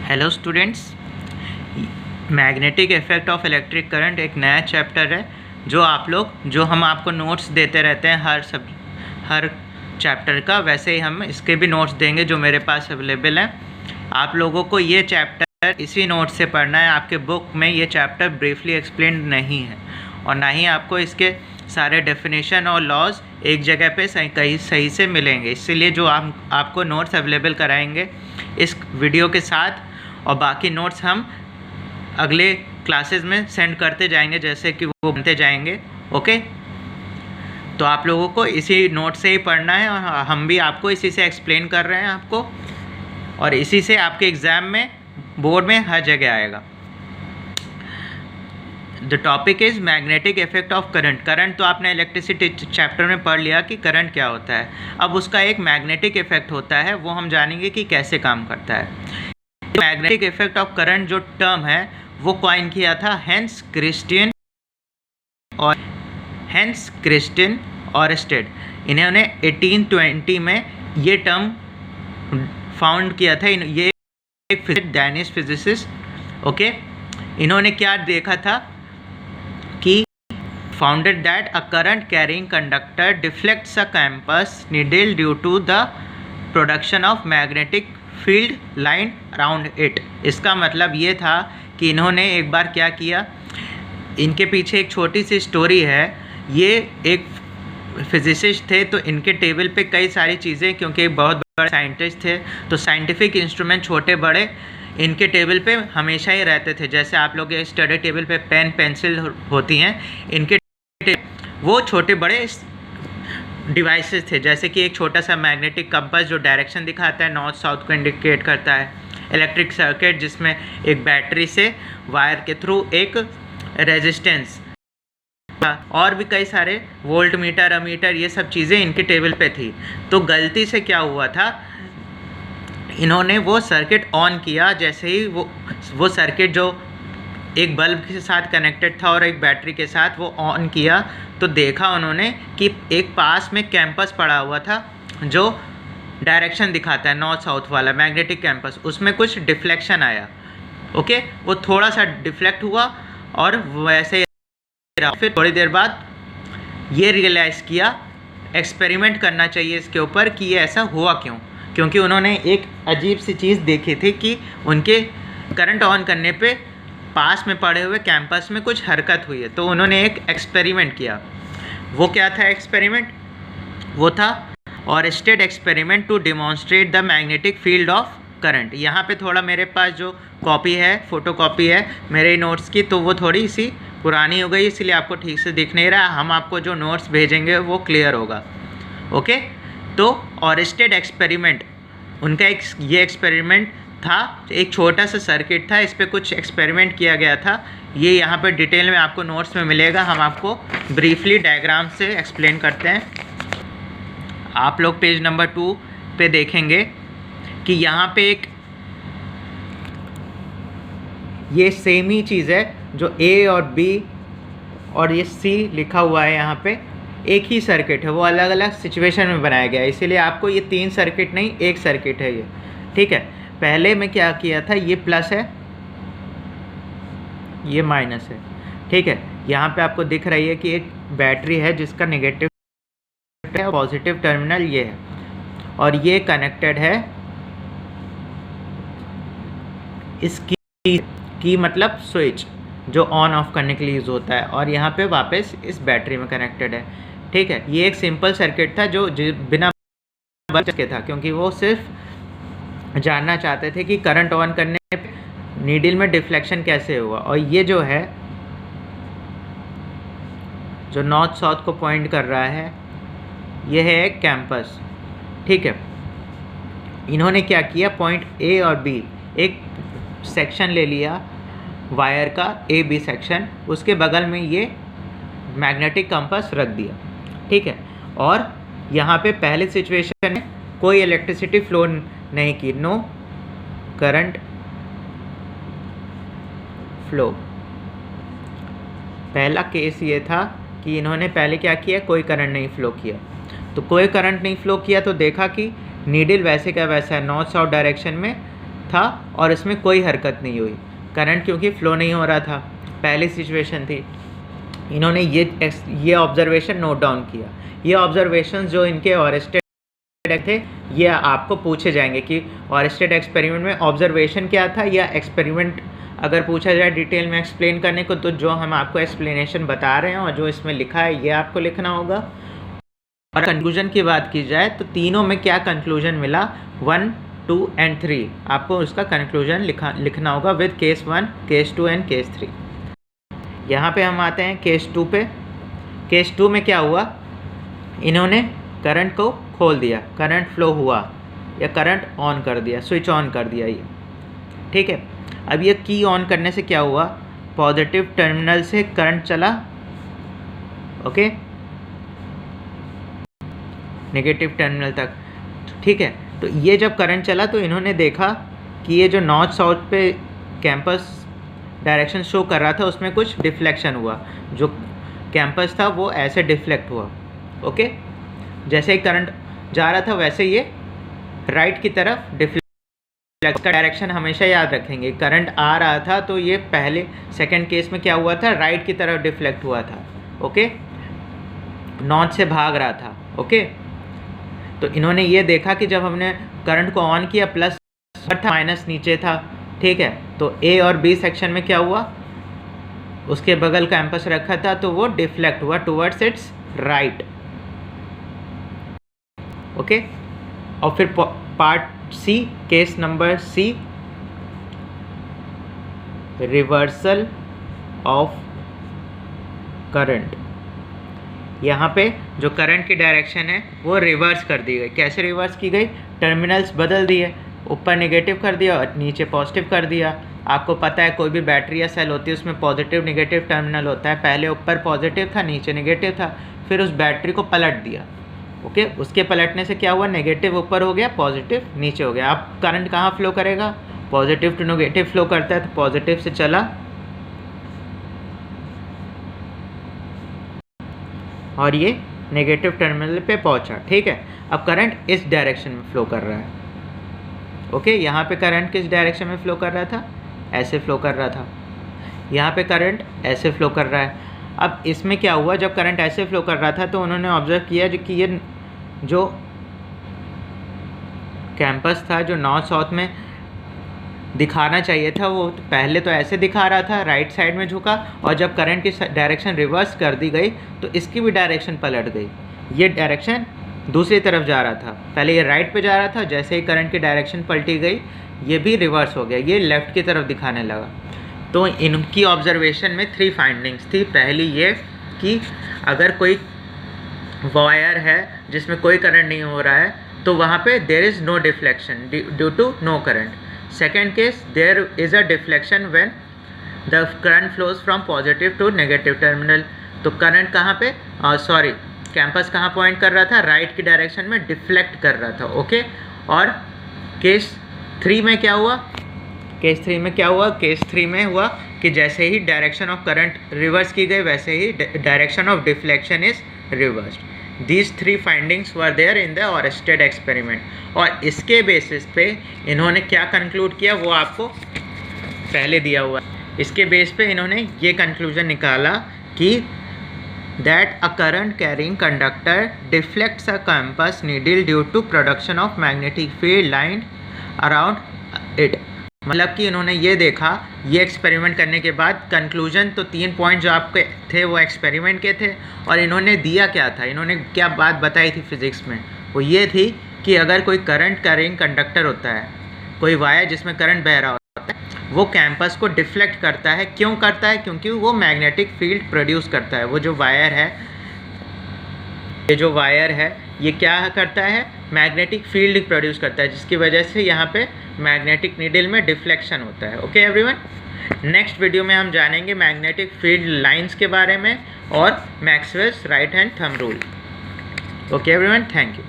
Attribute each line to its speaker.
Speaker 1: Hello students, magnetic effect of electric current एक नया chapter है जो हम आपको नोट्स देते रहते हैं हर चैप्टर का। वैसे ही हम इसके भी नोट्स देंगे जो मेरे पास अवेलेबल हैं। आप लोगों को ये चैप्टर इसी नोट से पढ़ना है। आपके बुक में ये चैप्टर ब्रीफली एक्सप्लेन नहीं है और ना ही आपको इसके सारे डेफिनेशन और लॉज एक जगह पे सही से मिलेंगे। इसीलिए जो आपको नोट्स अवेलेबल कराएंगे इस वीडियो के साथ, और बाकी नोट्स हम अगले क्लासेस में सेंड करते जाएंगे जैसे कि वो बनते जाएंगे। ओके, तो आप लोगों को इसी नोट से ही पढ़ना है और हम भी आपको इसी से एक्सप्लेन कर रहे हैं आपको, और इसी से आपके एग्ज़ाम में बोर्ड में हर जगह आएगा। The topic is magnetic effect of current. Current तो आपने इलेक्ट्रिसिटी चैप्टर में पढ़ लिया कि करंट क्या होता है। अब उसका एक मैग्नेटिक इफेक्ट होता है, वो हम जानेंगे कि कैसे काम करता है। मैग्नेटिक इफेक्ट ऑफ करंट जो टर्म है वो कॉइन किया था हेंस क्रिस्टियन और स्टेड। इन्होंने 1820 में ये टर्म फाउंड किया था। ये एक डैनिश फिजिसिस्ट। ओके, इन्होंने क्या देखा था कि founded that a current carrying conductor deflects a compass needle due to the production of magnetic field line around it. इसका मतलब ये था कि इन्होंने एक बार क्या किया, इनके पीछे एक छोटी सी स्टोरी है। ये एक फिजिसिस्ट थे, तो इनके टेबल पे कई सारी चीज़ें, क्योंकि एक बहुत बड़े साइंटिस्ट थे तो साइंटिफिक इंस्ट्रूमेंट छोटे बड़े इनके टेबल पे हमेशा ही रहते थे। जैसे आप लोग के स्टडी टेबल पे पेन पेंसिल होती हैं, इनके वो छोटे बड़े डिवाइसेस थे। जैसे कि एक छोटा सा मैग्नेटिक कंपास जो डायरेक्शन दिखाता है, नॉर्थ साउथ को इंडिकेट करता है। इलेक्ट्रिक सर्किट जिसमें एक बैटरी से वायर के थ्रू एक रेजिस्टेंस, और भी कई सारे वोल्ट मीटर, अमीटर, ये सब चीज़ें इनके टेबल पे थी। तो गलती से क्या हुआ था, इन्होंने वो सर्किट ऑन किया। जैसे ही वो सर्किट जो एक बल्ब के साथ कनेक्टेड था और एक बैटरी के साथ, वो ऑन किया तो देखा उन्होंने कि एक पास में कैंपस पड़ा हुआ था जो डायरेक्शन दिखाता है नॉर्थ साउथ वाला मैग्नेटिक कैंपस। उसमें कुछ डिफ्लेक्शन आया। ओके, वो थोड़ा सा डिफ्लेक्ट हुआ और वैसे फिर थोड़ी देर बाद ये रियलाइज़ किया एक्सपेरिमेंट करना चाहिए इसके ऊपर कि ये ऐसा हुआ क्यों। क्योंकि उन्होंने एक अजीब सी चीज़ देखी थी कि उनके करंट ऑन करने पे पास में पड़े हुए कैंपस में कुछ हरकत हुई है। तो उन्होंने एक एक्सपेरिमेंट किया। वो क्या था एक्सपेरिमेंट? वो था Oersted experiment to demonstrate the magnetic field of current. यहाँ पे थोड़ा मेरे पास जो कॉपी है, फोटो कॉपी है मेरे नोट्स की, तो वो थोड़ी सी पुरानी हो गई, इसलिए आपको ठीक से दिख नहीं रहा। हम आपको जो नोट्स भेजेंगे वो क्लियर होगा। ओके, तो ऑरस्टेड एक्सपेरिमेंट, उनका ये एक्सपेरिमेंट था। एक छोटा सा सर्किट था, इस पर कुछ एक्सपेरिमेंट किया गया था। ये यहाँ पर डिटेल में आपको नोट्स में मिलेगा। हम आपको ब्रीफली डायग्राम से एक्सप्लेन करते हैं। आप लोग पेज नंबर 2 पे देखेंगे कि यहाँ पे एक ये सेम ही चीज़ है जो ए और बी और ये सी लिखा हुआ है। यहाँ पे एक ही सर्किट है, वो अलग अलग सिचुएशन में बनाया गया है। इसीलिए आपको ये 3 सर्किट नहीं, एक सर्किट है ये। ठीक है, पहले में क्या किया था, ये प्लस है, ये माइनस है। ठीक है, यहाँ पे आपको दिख रही है कि एक बैटरी है जिसका नेगेटिव है, पॉजिटिव टर्मिनल ये है, और ये कनेक्टेड है इसकी मतलब स्विच जो ऑन ऑफ करने के लिए यूज़ होता है, और यहाँ पे वापस इस बैटरी में कनेक्टेड है। ठीक है, ये एक सिंपल सर्किट था जो बिना बच के था, क्योंकि वो सिर्फ जानना चाहते थे कि करंट ऑन करने पे नीडल में डिफ्लेक्शन कैसे हुआ। और ये जो है जो नॉर्थ साउथ को पॉइंट कर रहा है, ये है एक कैंपस। ठीक है, इन्होंने क्या किया, पॉइंट ए और बी एक सेक्शन ले लिया वायर का, ए बी सेक्शन, उसके बगल में ये मैग्नेटिक कंपास रख दिया। ठीक है, और यहाँ पे पहले सिचुएशन में कोई इलेक्ट्रिसिटी फ्लो नहीं की, नो करंट फ्लो। पहला केस ये था कि इन्होंने पहले क्या किया, कोई करंट नहीं फ्लो किया। तो कोई करंट नहीं फ्लो किया तो देखा कि नीडल वैसे का वैसा है, नॉर्थ साउथ डायरेक्शन में था और इसमें कोई हरकत नहीं हुई, करंट क्योंकि फ्लो नहीं हो रहा था, पहली सिचुएशन थी। इन्होंने ये ऑब्जर्वेशन नोट डाउन किया। ये ऑब्जर्वेशन जो इनके ऑरेस्टेड थे ये आपको पूछे जाएंगे कि ऑरेस्टेड एक्सपेरिमेंट में ऑब्जर्वेशन क्या था, या एक्सपेरिमेंट अगर पूछा जाए डिटेल में एक्सप्लेन करने को, तो जो हम आपको एक्सप्लेनेशन बता रहे हैं और जो इसमें लिखा है ये आपको लिखना होगा। और कंक्लूजन की बात की जाए तो तीनों में क्या कंक्लूजन मिला, 1, 2 एंड 3, आपको उसका कंक्लूजन लिखना होगा with case 1, case 2 and case 3। यहाँ पे हम आते हैं केस 2 पे। केस 2 में क्या हुआ, इन्होंने करंट को खोल दिया, करंट फ्लो हुआ या करंट ऑन कर दिया, स्विच ऑन कर दिया ये, ठीक है। अब ये की ऑन करने से क्या हुआ, पॉजिटिव टर्मिनल से करंट चला, ओके, नेगेटिव टर्मिनल तक, ठीक है। तो ये जब करंट चला तो इन्होंने देखा कि ये जो नॉर्थ साउथ पे कैंपस डायरेक्शन शो कर रहा था उसमें कुछ डिफ्लेक्शन हुआ, जो कैंपस था वो ऐसे डिफ्लेक्ट हुआ, ओके। जैसे ही करंट जा रहा था वैसे ये राइट की तरफ डिफ्लेक्ट का डायरेक्शन हमेशा याद रखेंगे। करंट आ रहा था तो ये पहले सेकंड केस में क्या हुआ था, राइट की तरफ डिफ्लेक्ट हुआ था, ओके, नॉर्थ से भाग रहा था, ओके। तो इन्होंने ये देखा कि जब हमने करंट को ऑन किया प्लस था माइनस नीचे था, ठीक है, तो ए और बी सेक्शन में क्या हुआ, उसके बगल कैंपस रखा था तो वो डिफ्लेक्ट हुआ टुवर्ड्स इट्स राइट, ओके। और फिर part C, case number C, reversal of current. यहाँ पे जो करंट की डायरेक्शन है वो रिवर्स कर दी गई। कैसे रिवर्स की गई, टर्मिनल्स बदल दिए, ऊपर नेगेटिव कर दिया और नीचे पॉजिटिव कर दिया। आपको पता है कोई भी बैटरी या सेल होती है उसमें पॉजिटिव नेगेटिव टर्मिनल होता है, पहले ऊपर पॉजिटिव था नीचे नेगेटिव था, फिर उस बैटरी को पलट दिया, ओके। उसके पलटने से क्या हुआ, नेगेटिव ऊपर हो गया, पॉजिटिव नीचे हो गया। अब करंट कहाँ फ्लो करेगा, पॉजिटिव टू नेगेटिव फ्लो करता है, तो पॉजिटिव से चला और ये नेगेटिव टर्मिनल पे पहुंचा, ठीक है। अब करंट इस डायरेक्शन में फ्लो कर रहा है, ओके। यहाँ पे करंट किस डायरेक्शन में फ्लो कर रहा था, ऐसे फ्लो कर रहा था। यहाँ पे करंट ऐसे फ्लो कर रहा है। अब इसमें क्या हुआ, जब करंट ऐसे फ्लो कर रहा था तो उन्होंने ऑब्जर्व किया कि ये जो कैंपस था जो नॉर्थ साउथ में दिखाना चाहिए था वो पहले तो ऐसे दिखा रहा था, राइट साइड में झुका, और जब करंट की डायरेक्शन रिवर्स कर दी गई तो इसकी भी डायरेक्शन पलट गई। ये डायरेक्शन दूसरी तरफ जा रहा था, पहले ये राइट पे जा रहा था, जैसे ही करंट की डायरेक्शन पलटी गई ये भी रिवर्स हो गया, ये लेफ़्ट की तरफ दिखाने लगा। तो इनकी ऑब्जर्वेशन में 3 फाइंडिंग्स थी। पहली ये कि अगर कोई वायर है जिसमें कोई करंट नहीं हो रहा है तो वहाँ पे there is no deflection due to no current. Second case, there is a deflection when the current flows from positive to negative terminal. तो करंट कहाँ पे, कैंपस कहाँ पॉइंट कर रहा था, राइट की डायरेक्शन में डिफ्लेक्ट कर रहा था, ओके। और केस 3 में क्या हुआ, केस 3 में क्या हुआ, केस 3 में हुआ कि जैसे ही डायरेक्शन ऑफ करंट रिवर्स की गई वैसे ही direction of deflection is reversed. These 3 findings were there in the Oersted experiment. और इसके बेसिस पे इन्होंने क्या कंक्लूड किया वो आपको पहले दिया हुआ। इसके बेस पे इन्होंने ये कंक्लूजन निकाला कि that a current carrying conductor deflects a compass needle due to production of magnetic field line around it। मतलब कि इन्होंने ये देखा, ये एक्सपेरिमेंट करने के बाद कंक्लूजन तो 3 पॉइंट जो आपके थे वो एक्सपेरिमेंट के थे, और इन्होंने दिया क्या था, इन्होंने क्या बात बताई थी फिजिक्स में, वो ये थी कि अगर कोई करंट कैरिंग कंडक्टर होता है, कोई वायर जिसमें करंट बह रहा होता है, वो कैंपस को डिफ्लेक्ट करता है। क्यों करता है, क्योंकि वो मैग्नेटिक फील्ड प्रोड्यूस करता है। वो जो वायर है, ये जो वायर है ये क्या करता है, मैग्नेटिक फील्ड प्रोड्यूस करता है, जिसकी वजह से यहाँ पे मैग्नेटिक नीडल में डिफ्लेक्शन होता है, ओके एवरीवन। नेक्स्ट वीडियो में हम जानेंगे मैग्नेटिक फील्ड लाइंस के बारे में और Maxwell's right hand thumb rule, okay everyone, thank you.